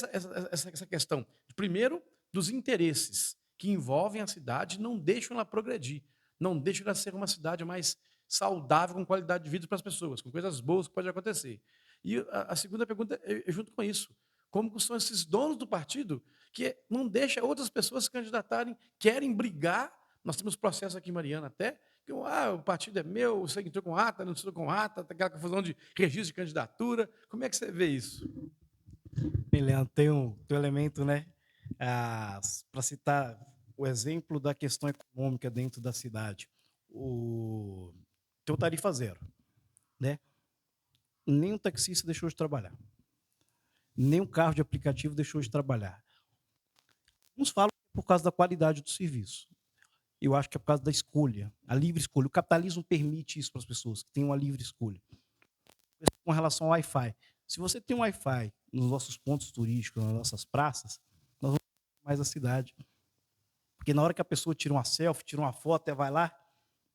essa questão? Primeiro, dos interesses que envolvem a cidade não deixam ela progredir, não deixam ela ser uma cidade mais saudável, com qualidade de vida para as pessoas, com coisas boas que podem acontecer. E a segunda pergunta é junto com isso. Como que são esses donos do partido que não deixam outras pessoas se candidatarem, querem brigar? Nós temos processo aqui em Mariana até, que o partido é meu, você entrou com ata, não entrou com ata, tá aquela confusão de registro de candidatura. Como é que você vê isso? Bem, Leandro, tem um elemento, né? Para citar o exemplo da questão econômica dentro da cidade. Tem o tarifa zero, né? Nem um taxista deixou de trabalhar. Nem um carro de aplicativo deixou de trabalhar. Uns falam que é por causa da qualidade do serviço. Eu acho que é por causa da escolha, a livre escolha. O capitalismo permite isso para as pessoas, que tenham uma livre escolha. Com relação ao Wi-Fi. Se você tem um Wi-Fi nos nossos pontos turísticos, nas nossas praças, nós vamos ter mais a cidade. Porque na hora que a pessoa tira uma selfie, tira uma foto, vai lá,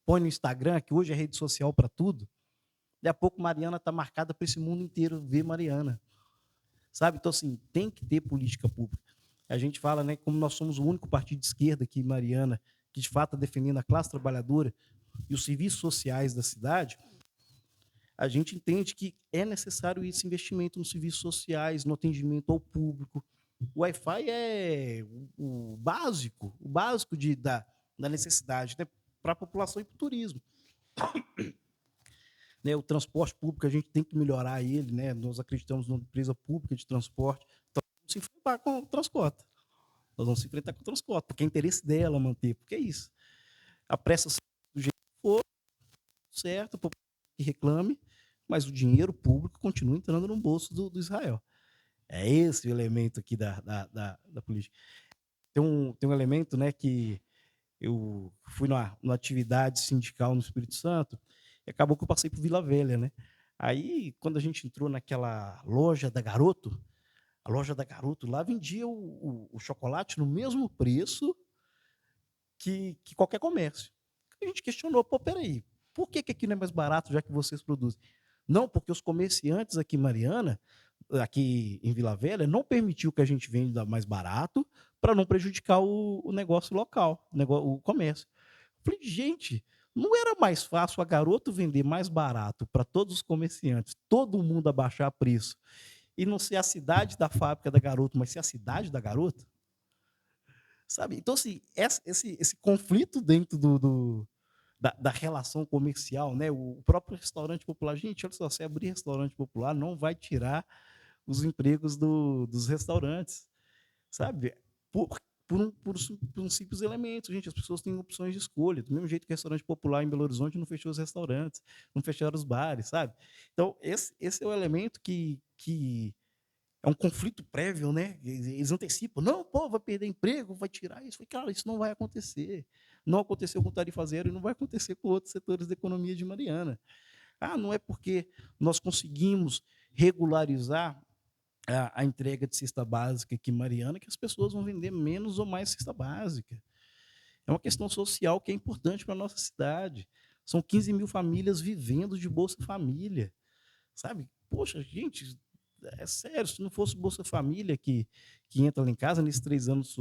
põe no Instagram, que hoje é rede social para tudo, daqui a pouco Mariana está marcada para esse mundo inteiro ver Mariana. Sabe? Então, assim, tem que ter política pública. A gente fala, né, como nós somos o único partido de esquerda aqui em Mariana, que de fato está defendendo a classe trabalhadora e os serviços sociais da cidade, a gente entende que é necessário esse investimento nos serviços sociais, no atendimento ao público. O Wi-Fi é o básico da necessidade, né, para a população e para o turismo. Né, o transporte público, a gente tem que melhorar ele, né? Nós acreditamos numa empresa pública de transporte, então vamos se enfrentar com o transporte. Nós vamos se enfrentar com o transporte, porque é interesse dela manter, porque é isso. A pressa do jeito que for, certo, que reclame, mas o dinheiro público continua entrando no bolso do Israel. É esse o elemento aqui da política. Tem um elemento, né, que eu fui numa atividade sindical no Espírito Santo e acabou que eu passei por Vila Velha, né? Aí, quando a gente entrou naquela loja da Garoto, a loja da Garoto lá vendia o chocolate no mesmo preço que qualquer comércio. A gente questionou, pô, peraí, por que aqui não é mais barato já que vocês produzem? Não, porque os comerciantes aqui em Mariana, aqui em Vila Velha, não permitiu que a gente venda mais barato para não prejudicar o negócio local, o comércio. Falei, gente, não era mais fácil a Garoto vender mais barato para todos os comerciantes, todo mundo abaixar preço, e não ser a cidade da fábrica da Garoto, mas ser a cidade da Garoto? Sabe? Então, assim, esse conflito dentro da relação comercial, né? O próprio restaurante popular, gente, olha só, se abrir restaurante popular não vai tirar os empregos dos restaurantes, sabe? Por, por um simples elemento, gente, as pessoas têm opções de escolha, do mesmo jeito que o restaurante popular em Belo Horizonte não fechou os restaurantes, não fecharam os bares, sabe? Então, esse é o elemento que é um conflito prévio, né? Eles antecipam, não, pô, vai perder emprego, vai tirar isso. Cara, isso não vai acontecer. Não aconteceu com o tarifa zero e não vai acontecer com outros setores da economia de Mariana. Ah, não é porque nós conseguimos regularizar a entrega de cesta básica aqui em Mariana que as pessoas vão vender menos ou mais cesta básica. É uma questão social que é importante para a nossa cidade. São 15 mil famílias vivendo de Bolsa Família, sabe? Poxa, gente, é sério, se não fosse o Bolsa Família que entra lá em casa nesses 3 anos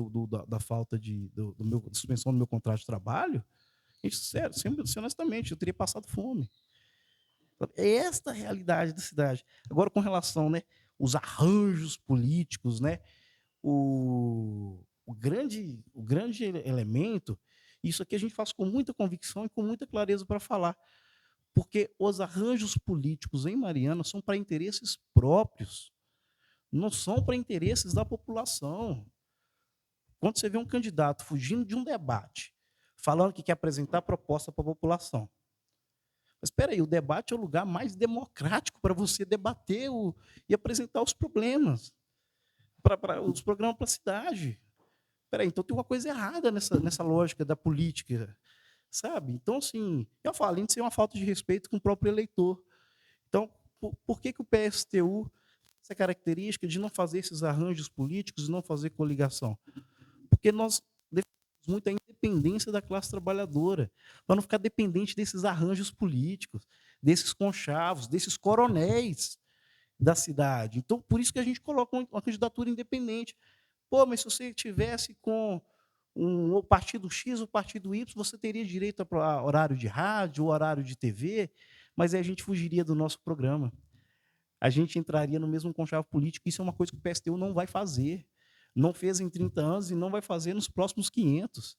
da falta da suspensão do meu contrato de trabalho, gente, sério, sempre, honestamente, eu teria passado fome. É esta a realidade da cidade. Agora, com relação, né, os arranjos políticos, né, o grande elemento, isso aqui a gente faz com muita convicção e com muita clareza para falar, porque os arranjos políticos em Mariana são para interesses próprios, não são para interesses da população. Quando você vê um candidato fugindo de um debate, falando que quer apresentar proposta para a população, mas espera aí, o debate é o lugar mais democrático para você debater e apresentar os problemas, os programas para a cidade. Espera aí, então tem uma coisa errada nessa lógica da política, sabe? Então, assim, eu falo, além de ser uma falta de respeito com o próprio eleitor. Então, por que o PSTU essa característica de não fazer esses arranjos políticos e não fazer coligação? Porque nós defendemos muito a independência da classe trabalhadora, para não ficar dependente desses arranjos políticos, desses conchavos, desses coronéis da cidade. Então, por isso que a gente coloca uma candidatura independente. Pô, mas se você tivesse com o partido X, o partido Y, você teria direito a horário de rádio, horário de TV, mas aí a gente fugiria do nosso programa. A gente entraria no mesmo conchavo político, isso é uma coisa que o PSTU não vai fazer. Não fez em 30 anos e não vai fazer nos próximos 500.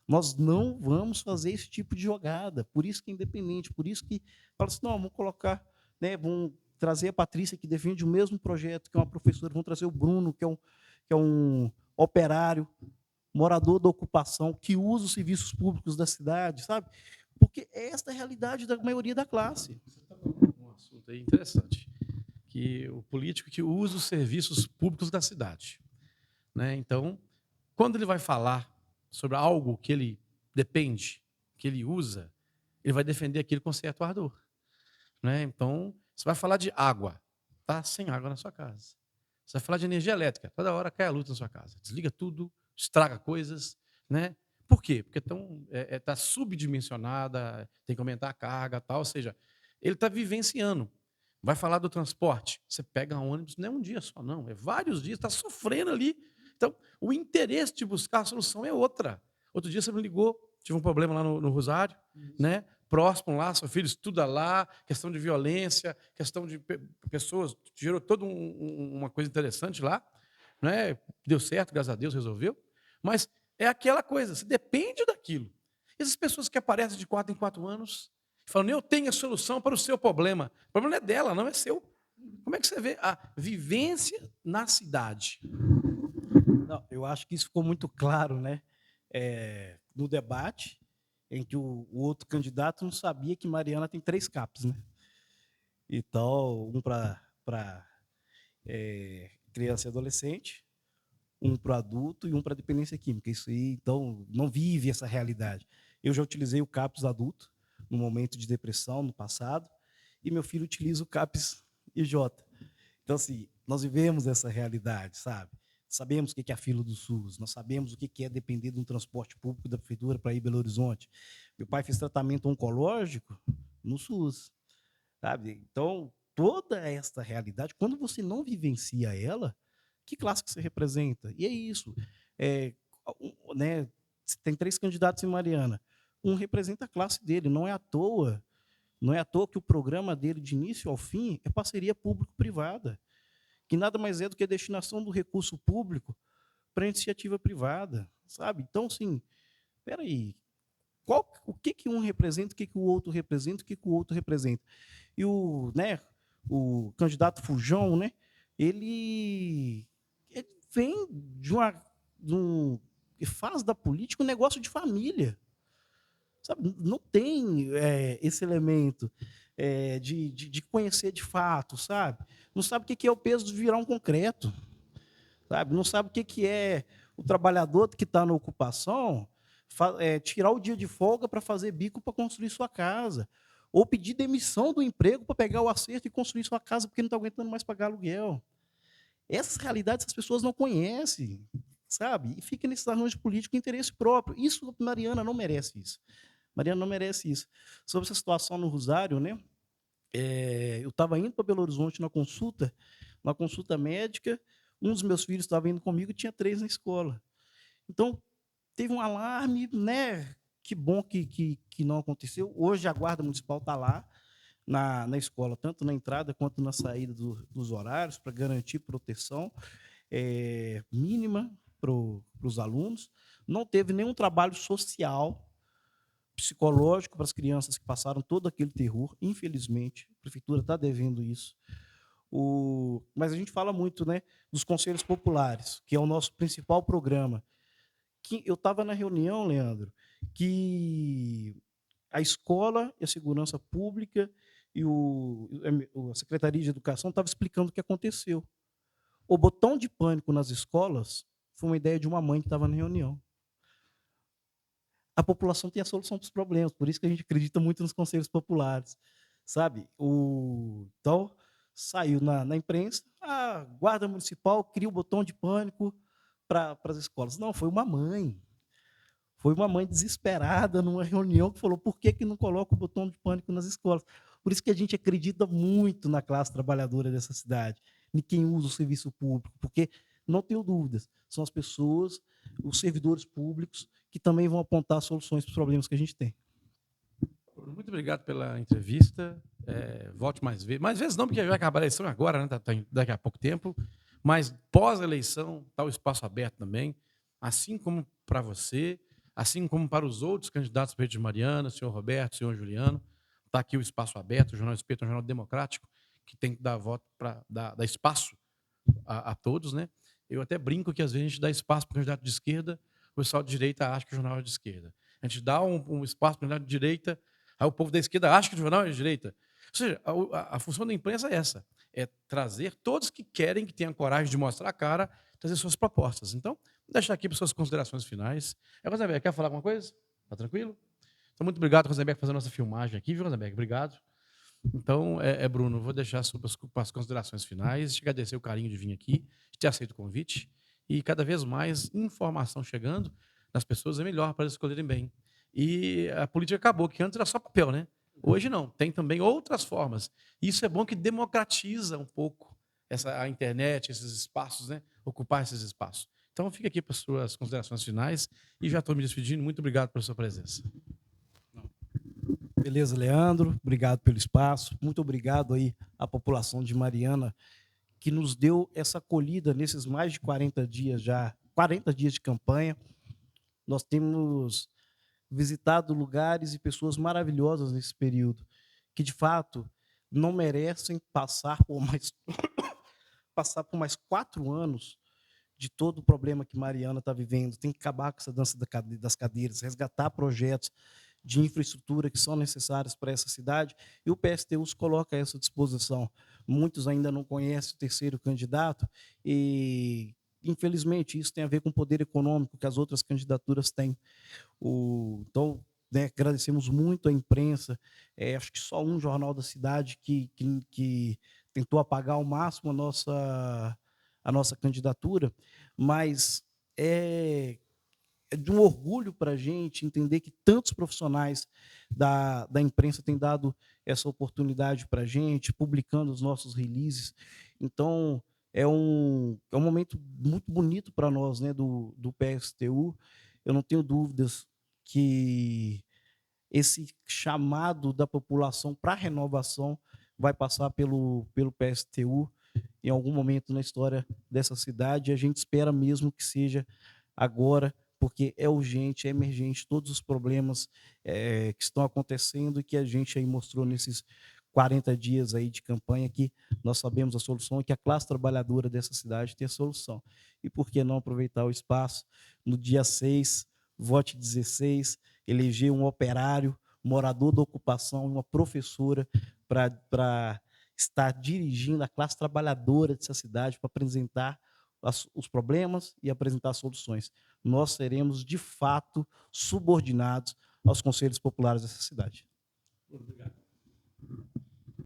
Nós não vamos fazer esse tipo de jogada. Por isso que é independente, por isso que fala assim, não, vamos colocar, né, vamos trazer a Patrícia, que defende o mesmo projeto, que é uma professora, vamos trazer o Bruno, que é um operário, morador da ocupação, que usa os serviços públicos da cidade, sabe? Porque é esta a realidade da maioria da classe. Você está tocando um assunto aí interessante, que o político que usa os serviços públicos da cidade, né? Então, quando ele vai falar sobre algo que ele depende, que ele usa, ele vai defender aquilo com certo ardor, né? Então, você vai falar de água, tá sem água na sua casa. Você vai falar de energia elétrica, toda hora cai a luz na sua casa. Desliga tudo, estraga coisas, né? Por quê? Porque está subdimensionada, tem que aumentar a carga, tal. Ou seja, ele está vivenciando. Vai falar do transporte. Você pega um ônibus, não é um dia só, não. É vários dias, está sofrendo ali. Então, o interesse de buscar a solução é outra. Outro dia você me ligou, tive um problema lá no Rosário, né? Próximo lá, seu filho estuda lá, questão de violência, questão de pessoas, gerou toda uma coisa interessante lá, né? Deu certo, graças a Deus, resolveu. Mas é aquela coisa, você depende daquilo. Essas pessoas que aparecem de 4 em 4 anos, falando, eu tenho a solução para o seu problema. O problema não é dela, não é seu. Como é que você vê a vivência na cidade? Não, eu acho que isso ficou muito claro, né? No debate, em que o outro candidato não sabia que Mariana tem 3 CAPs, né? Então, um para criança e adolescente, um para adulto e um para dependência química. Isso aí, então, não vive essa realidade. Eu já utilizei o CAPS adulto no momento de depressão no passado, e meu filho utiliza o CAPS IJ. Então, assim, nós vivemos essa realidade, sabe? Sabemos o que é a fila do SUS, nós sabemos o que é depender de um transporte público da prefeitura para ir a Belo Horizonte. Meu pai fez tratamento oncológico no SUS, sabe? Então, toda esta realidade, quando você não vivencia ela, que classe que você representa? E é isso. É, né, tem 3 candidatos em Mariana. Um representa a classe dele, não é à toa que o programa dele, de início ao fim, é parceria público-privada, que nada mais é do que a destinação do recurso público para a iniciativa privada, sabe? Então, assim, espera aí, o que um representa, o que o outro representa, o que o outro representa? E o candidato Fujão, né, ele vem e faz da política um negócio de família, sabe? Não tem esse elemento de conhecer de fato, sabe? Não sabe o que é o peso de virar um concreto, sabe? Não sabe o que é o trabalhador que está na ocupação tirar o dia de folga para fazer bico para construir sua casa, ou pedir demissão do emprego para pegar o acerto e construir sua casa porque não está aguentando mais pagar aluguel. Essas realidades as pessoas não conhecem, sabe? E fica nesses arranjos políticos de interesse próprio. Isso, Mariana não merece isso. Mariana não merece isso. Sobre essa situação no Rosário, né? Eu estava indo para Belo Horizonte uma consulta médica, um dos meus filhos estava indo comigo e tinha 3 na escola. Então, teve um alarme, né? Que bom que não aconteceu. Hoje a Guarda Municipal está lá na escola, tanto na entrada quanto na saída dos horários, para garantir proteção mínima para os alunos. Não teve nenhum trabalho social, psicológico para as crianças que passaram todo aquele terror, infelizmente. A prefeitura está devendo isso. Mas a gente fala muito, né, dos conselhos populares, que é o nosso principal programa. Eu estava na reunião, Leandro, que a escola e a segurança pública e a Secretaria de Educação estavam explicando o que aconteceu. O botão de pânico nas escolas foi uma ideia de uma mãe que estava na reunião. A população tem a solução para os problemas, por isso que a gente acredita muito nos conselhos populares, sabe? Então, saiu na imprensa, a Guarda Municipal cria o botão de pânico para as escolas. Não, foi uma mãe. Foi uma mãe desesperada numa reunião que falou por que não coloca o botão de pânico nas escolas. Por isso que a gente acredita muito na classe trabalhadora dessa cidade, em quem usa o serviço público, porque, não tenho dúvidas, são as pessoas os servidores públicos, que também vão apontar soluções para os problemas que a gente tem. Muito obrigado pela entrevista. Volte mais vezes. Mais vezes não, porque vai acabar a eleição agora, né? Daqui a pouco tempo. Mas pós-eleição está o espaço aberto também, assim como para você, assim como para os outros candidatos para de Mariana, senhor Roberto, senhor Juliano. Está aqui o espaço aberto, o Jornal Espírito é um jornal democrático, que tem que dar voto para dar espaço a todos, né? Eu até brinco que às vezes a gente dá espaço para o candidato de esquerda, o pessoal de direita acha que o jornal é de esquerda. A gente dá um espaço para o candidato de direita, aí o povo da esquerda acha que o jornal é de direita. Ou seja, a função da imprensa é essa, é trazer todos que querem, que tenham coragem de mostrar a cara, trazer suas propostas. Então, vou deixar aqui para suas considerações finais. Rosenberg, quer falar alguma coisa? Está tranquilo? Então, muito obrigado, Rosenberg, por fazer a nossa filmagem aqui, viu, Rosenberg? Obrigado. Então, Bruno, vou deixar as considerações finais, te agradecer o carinho de vir aqui, de ter aceito o convite, e cada vez mais informação chegando nas pessoas é melhor para elas escolherem bem. E a política acabou, que antes era só papel, né? Hoje não, tem também outras formas. Isso é bom que democratiza um pouco a internet, esses espaços, né? Ocupar esses espaços. Então, fica aqui para as suas considerações finais e já estou me despedindo. Muito obrigado pela sua presença. Beleza, Leandro? Obrigado pelo espaço. Muito obrigado aí à população de Mariana, que nos deu essa acolhida nesses mais de 40 dias já, 40 dias de campanha. Nós temos visitado lugares e pessoas maravilhosas nesse período, que de fato não merecem passar por mais 4 anos de todo o problema que Mariana está vivendo. Tem que acabar com essa dança das cadeiras, resgatar projetos de infraestrutura que são necessários para essa cidade, e o PSTU se coloca a essa disposição. Muitos ainda não conhecem o terceiro candidato, e, infelizmente, isso tem a ver com o poder econômico que as outras candidaturas têm. Então, né, agradecemos muito à imprensa, acho que só um jornal da cidade que tentou apagar ao máximo a nossa candidatura, mas é de um orgulho para a gente entender que tantos profissionais da imprensa têm dado essa oportunidade para a gente, publicando os nossos releases. Então, é um momento muito bonito para nós, né, do PSTU. Eu não tenho dúvidas que esse chamado da população para a renovação vai passar pelo PSTU em algum momento na história dessa cidade, e a gente espera mesmo que seja agora, porque é urgente, é emergente, todos os problemas que estão acontecendo e que a gente aí mostrou nesses 40 dias aí de campanha, que nós sabemos a solução e que a classe trabalhadora dessa cidade tem a solução. E por que não aproveitar o espaço? No dia 6, vote 16, eleger um operário, morador da ocupação, uma professora para estar dirigindo a classe trabalhadora dessa cidade, para apresentar os problemas e apresentar soluções. Nós seremos, de fato, subordinados aos conselhos populares dessa cidade. Obrigado.